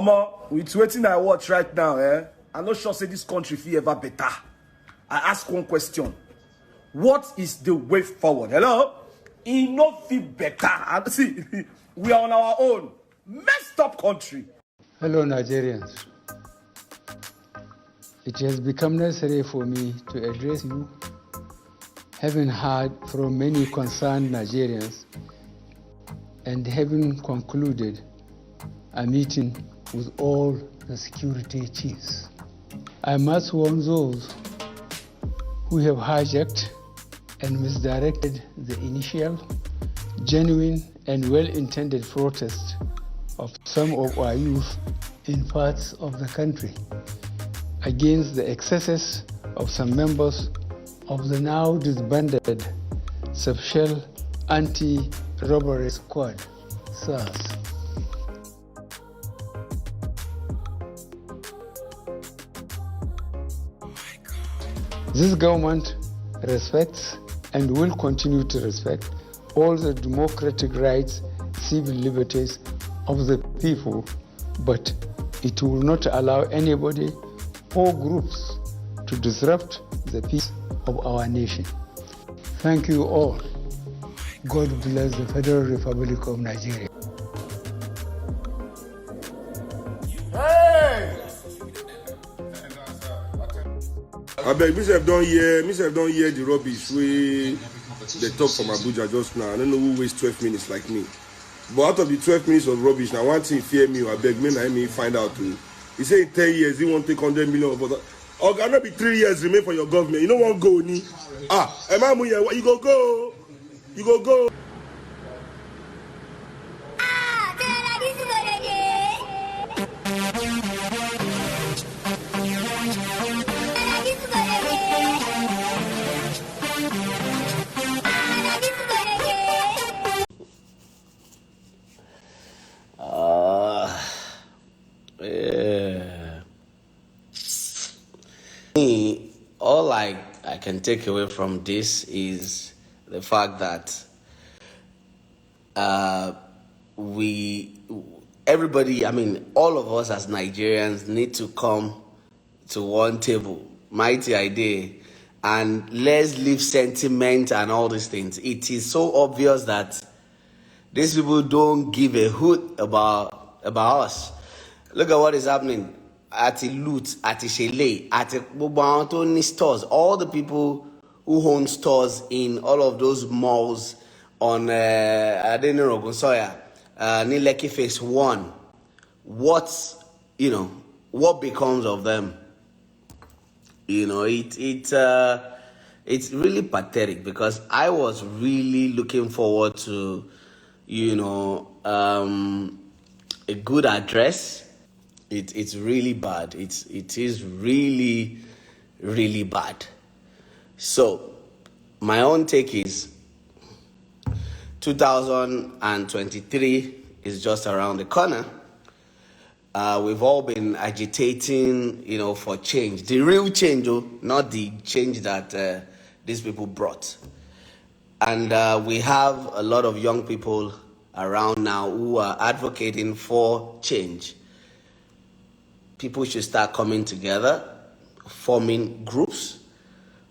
Omo, with waiting I watch right now, I'm not sure say this country feel ever better. I ask one question. What is the way forward? Hello? It no feel better. And see, we are on our own. Messed up country. Hello, Nigerians. It has become necessary for me to address you, having heard from many concerned Nigerians and having concluded a meeting with all the security chiefs. I must warn those who have hijacked and misdirected the initial, genuine and well-intended protest of some of our youth in parts of the country against the excesses of some members of the now disbanded Special Anti-Robbery Squad, SARS. This government respects and will continue to respect all the democratic rights, civil liberties of the people, but it will not allow anybody or groups to disrupt the peace of our nation. Thank you all. God bless the Federal Republic of Nigeria. I beg, myself don't hear the rubbish we they talk from Abuja just now. I don't know who wastes 12 minutes like me. But out of the 12 minutes of rubbish, now one thing fear me, I beg, me find out too. He say in 10 years, he won't take 100 million of other. Or gonna be 3 years remain for your government. You don't want to go, ni? You go. You go. All I can take away from this is the fact that everybody, all of us as Nigerians need to come to one table, mighty idea, and let's leave sentiment and all these things. It is so obvious that these people don't give a hoot about us. Look at what is happening at the loot, at the Shele, at the Bobantoni stores. All the people who own stores in all of those malls on Adeniro Gonsoya, Nileki Phase 1. What becomes of them? It's really pathetic because I was really looking forward to, a good address. It's really bad. It is really, really bad. So my own take is 2023 is just around the corner. We've all been agitating, for change. The real change, not the change that these people brought. And we have a lot of young people around now who are advocating for change. People should start coming together, forming groups,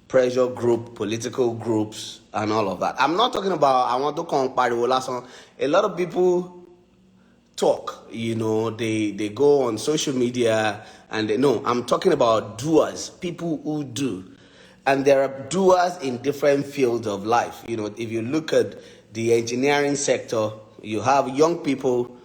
pressure group, political groups, and all of that. I'm not talking about, I want to come party. A lot of people talk, they go on social media and I'm talking about doers, people who do. And there are doers in different fields of life. If you look at the engineering sector, you have young people,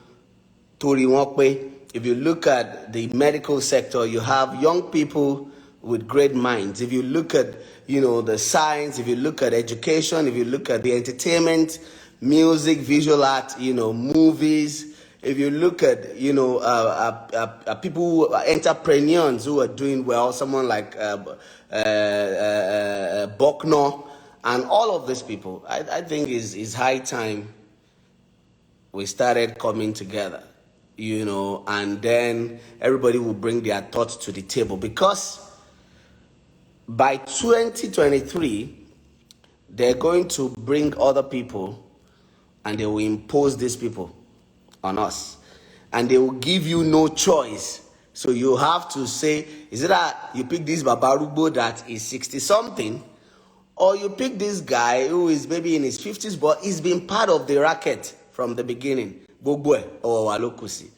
Tori Wakwe. If you look at the medical sector, you have young people with great minds. If you look at, the science, if you look at education, if you look at the entertainment, music, visual art, movies, if you look at, people who are entrepreneurs who are doing well, someone like Bokno, and all of these people, I think is high time we started coming together. And then everybody will bring their thoughts to the table, because by 2023, they're going to bring other people and they will impose these people on us. and they will give you no choice. So you have to say, is it that you pick this Babarubo that is 60-something, or you pick this guy who is maybe in his 50s, but he's been part of the racket from the beginning. Bogwe or Walokusi.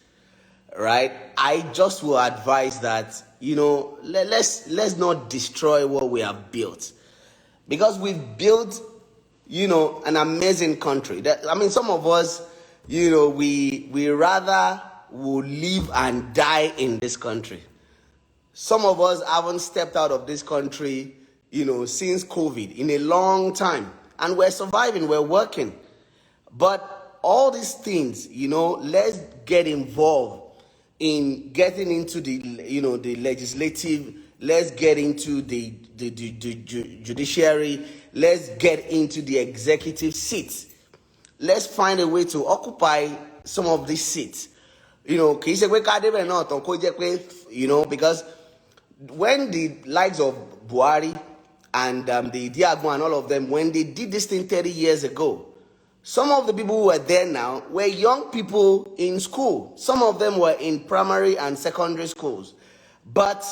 Right? I just will advise that, let's not destroy what we have built. Because we've built, an amazing country. Some of us, we rather will live and die in this country. Some of us haven't stepped out of this country, since COVID in a long time. And we're surviving, we're working. But all these things, let's get involved in getting into the legislative, let's get into the judiciary, let's get into the executive seats. Let's find a way to occupy some of these seats. Because when the likes of Buhari and the Diago and all of them, when they did this thing 30 years ago, some of the people who were there now were young people in school. Some of them were in primary and secondary schools. But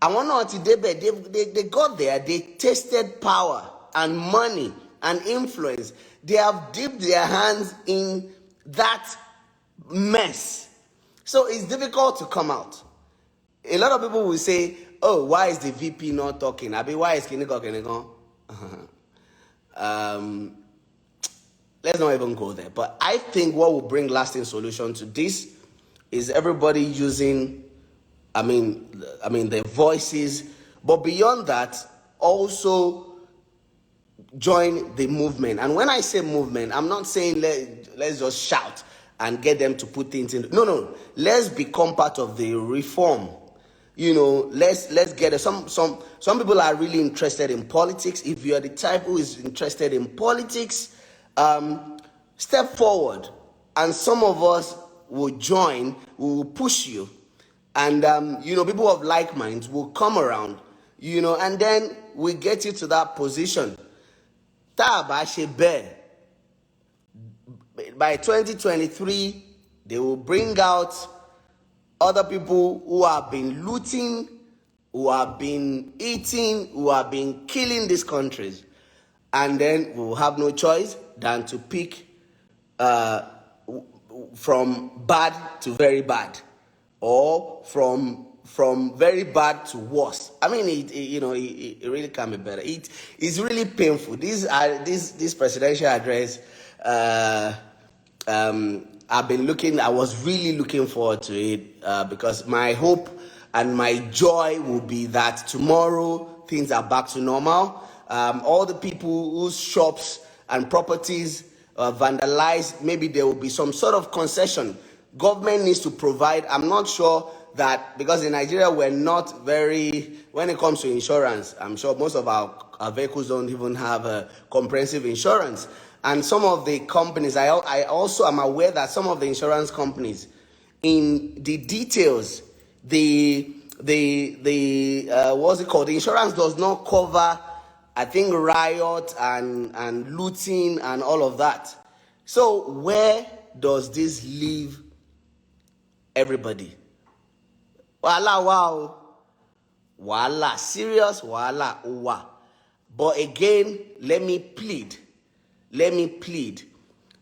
I want to know, they got there, they tasted power and money and influence. They have dipped their hands in that mess. So it's difficult to come out. A lot of people will say, oh, why is the VP not talking? Why is Kiniko? Let's not even go there. But I think what will bring lasting solution to this is everybody using, their voices. But beyond that, also join the movement. And when I say movement, I'm not saying let's just shout and get them to put things in. No. Let's become part of the reform. Let's get it. Some people are really interested in politics. If you're the type who is interested in politics, step forward, and some of us will join, will push you, and people of like minds will come around, and then we get you to that position. By 2023, they will bring out other people who have been looting, who have been eating, who have been killing these countries, and then we will have no choice than to pick from bad to very bad, or from very bad to worse. It really can be better. It's really painful. This presidential address, I was really looking forward to it because my hope and my joy will be that tomorrow things are back to normal. All the people whose shops and properties vandalized, maybe there will be some sort of concession. Government needs to provide. I'm not sure that, because in Nigeria we're not very, when it comes to insurance, I'm sure most of our vehicles don't even have a comprehensive insurance. And some of the companies, I also am aware that some of the insurance companies, in the details, what's it called? The insurance does not cover, I think, riot and looting and all of that. So where does this leave everybody? Wala wow. Wala serious, wala uwa. But again, let me plead.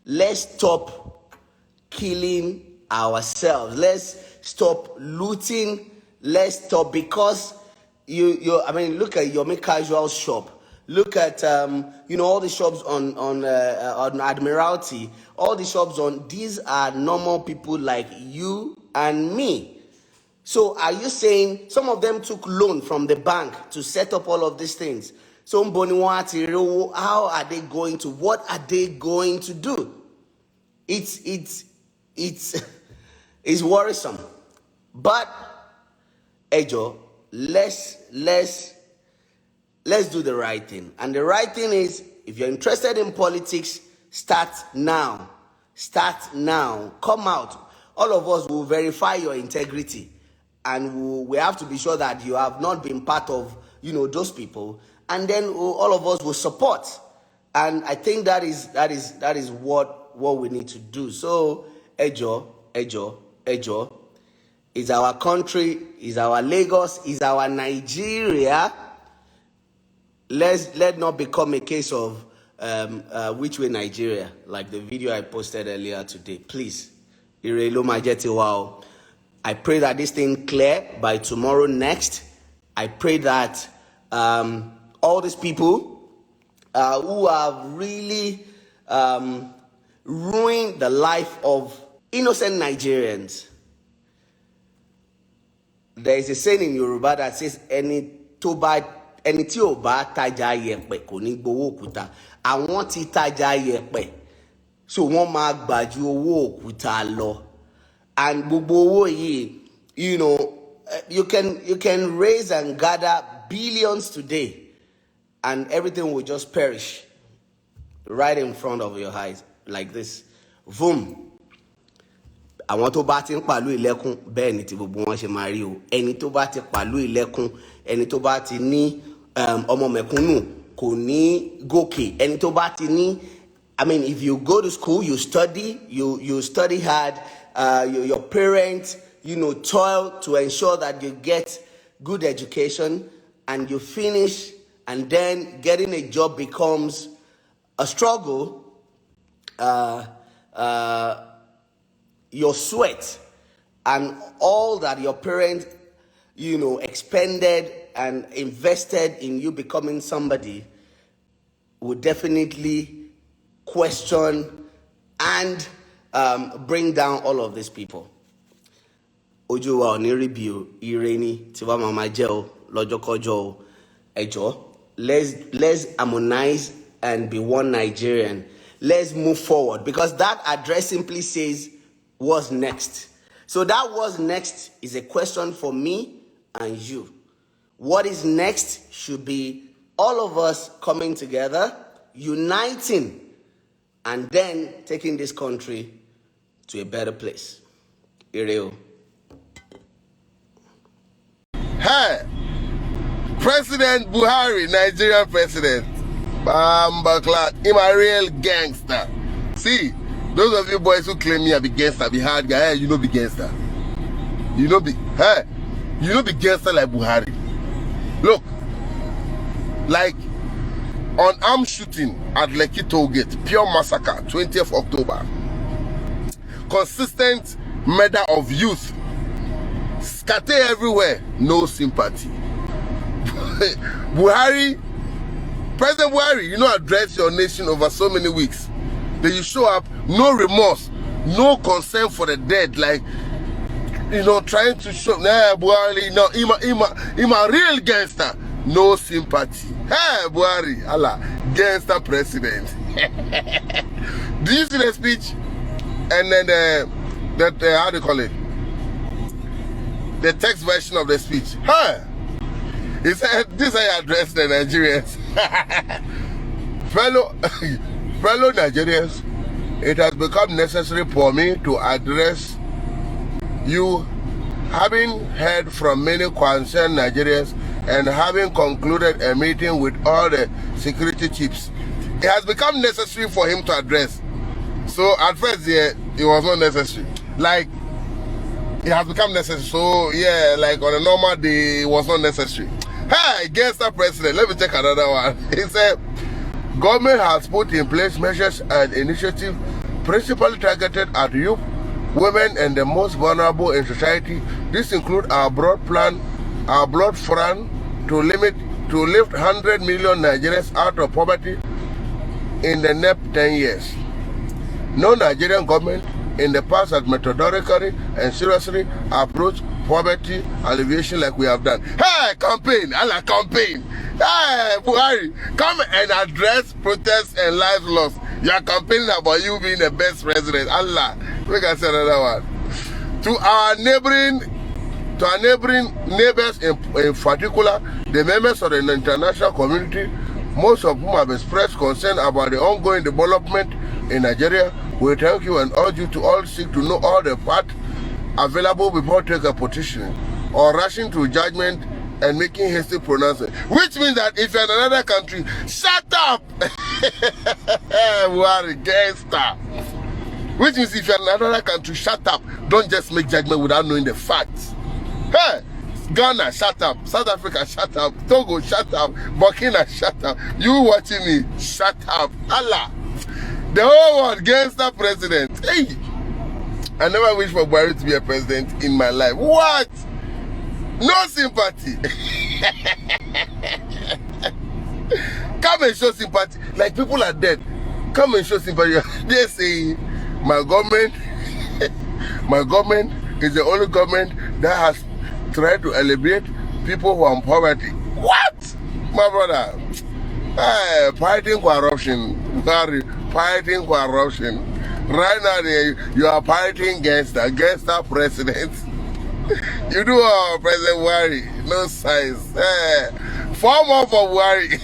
Let's stop killing ourselves. Let's stop looting. Let's stop, because look at your casual shop. Look at all the shops on Admiralty. All the shops these are normal people like you and me. So are you saying some of them took loan from the bank to set up all of these things? So how are they going to? What are they going to do? It's worrisome. But Ejo, let's do the right thing. And the right thing is, if you're interested in politics, start now. Come out. All of us will verify your integrity, and we have to be sure that you have not been part of those people. And then all of us will support. And I think that is what we need to do. So, Ejo, Ejo, is our country, is our Lagos, is our Nigeria. Let not become a case of which way Nigeria, like the video I posted earlier today. Please, Irelo Majeti Wow. I pray that this thing clear by tomorrow next. I pray that all these people who have really ruined the life of innocent Nigerians. There is a saying in Yoruba that says, "Ẹni tí ò bá tajà yẹ̀pẹ̀ kò ní gbowó òkúta." Àwọn tí tajà yẹ̀pẹ̀, so wọ́n máa gbà ju owó òkúta lọ. And gbogbo owó yìí, you know, you can raise and gather billions today, and everything will just perish right in front of your eyes like this. Boom. Àwọn tó bá ti ń pàlú ilẹ̀kùn bẹ́ẹ̀ ni tí gbogbo wọn ṣe máa rí o. Ẹni tó bá ti pàlú ilẹ̀kùn, ẹni tó bá ti ní ọmọ mẹ̀kúnnù kò ní gòkè. Ẹni tó bá ti ní, I mean, if you go to school, you study hard, your parents, you know, toil to ensure that you get good education, and you finish, and then getting a job becomes a struggle. Your sweat and all that your parents, you know, expended and invested in you becoming somebody would definitely question and bring down all of these people. Ojú wa ò ní rí bí o, ire ni tí wá máa máa jẹ́ o, lọ́jọ́kọ́jọ́ o. Ẹ jọ̀ọ́, let's harmonize and be one Nigerian. Let's move forward, because that address simply says, what's next? So that what's next is a question for me and you. What is next should be all of us coming together, uniting, and then taking this country to a better place. Ireo. Hey, President Buhari, Nigerian president. Bambaklat, I'm a real gangster. See, those of you boys who claim me I be gangster, be hard guy, hey, you know be gangster. You know be gangster like Buhari. Look, like on armed shooting at Lekki Toll Gate, pure massacre, 20th October. Consistent murder of youth. Scatter everywhere, no sympathy. Buhari, President Buhari, you know, address your nation over so many weeks. Then you show up, no remorse, no concern for the dead, like, you know, trying to show, nah, Buhari, no, I'm a real gangster, no sympathy. Hey, Buhari, Allah, gangster president. Do you see the speech? And then how do you call it? The text version of the speech. Huh? He said, this is how you address the Nigerians. Fellow Nigerians, it has become necessary for me to address you, having heard from many concerned Nigerians and having concluded a meeting with all the security chiefs. It has become necessary for him to address. So at first, yeah, it was not necessary. Like, it has become necessary. So yeah, like on a normal day, it was not necessary. Hey, gangster president, let me take another one. He said, government has put in place measures and initiatives principally targeted at youth, women, and the most vulnerable in society. This includes our broad plan to lift 100 million Nigerians out of poverty in the next 10 years. No Nigerian government in the past has methodically and seriously approached poverty alleviation like we have done. Hey, campaign, Allah campaign. Hey, Buhari, come and address protests and lives lost. You are campaigning about you being the best president. Allah, we can say another one. To our neighboring neighbors in particular, the members of the international community, most of whom have expressed concern about the ongoing development in Nigeria, we thank you and urge you to all seek to know all the facts available before taking a petition or rushing to judgment and making hasty pronouncement. Which means that if you're in another country, shut up! We are a gangster. Which means if you're in another country, shut up. Don't just make judgment without knowing the facts. Hey, Ghana, shut up. South Africa, shut up. Togo, shut up. Burkina, shut up. You watching me, shut up. Allah. The whole world against that president. Hey, I never wish for Buhari to be a president in my life. What? No sympathy. Come and show sympathy. Like people are dead. Come and show sympathy. They say my government is the only government that has tried to alleviate people who are in poverty. What? My brother. Fighting corruption. Fighting corruption. Right now you are fighting against that president. You do President Buhari. No size. Form up for Buhari.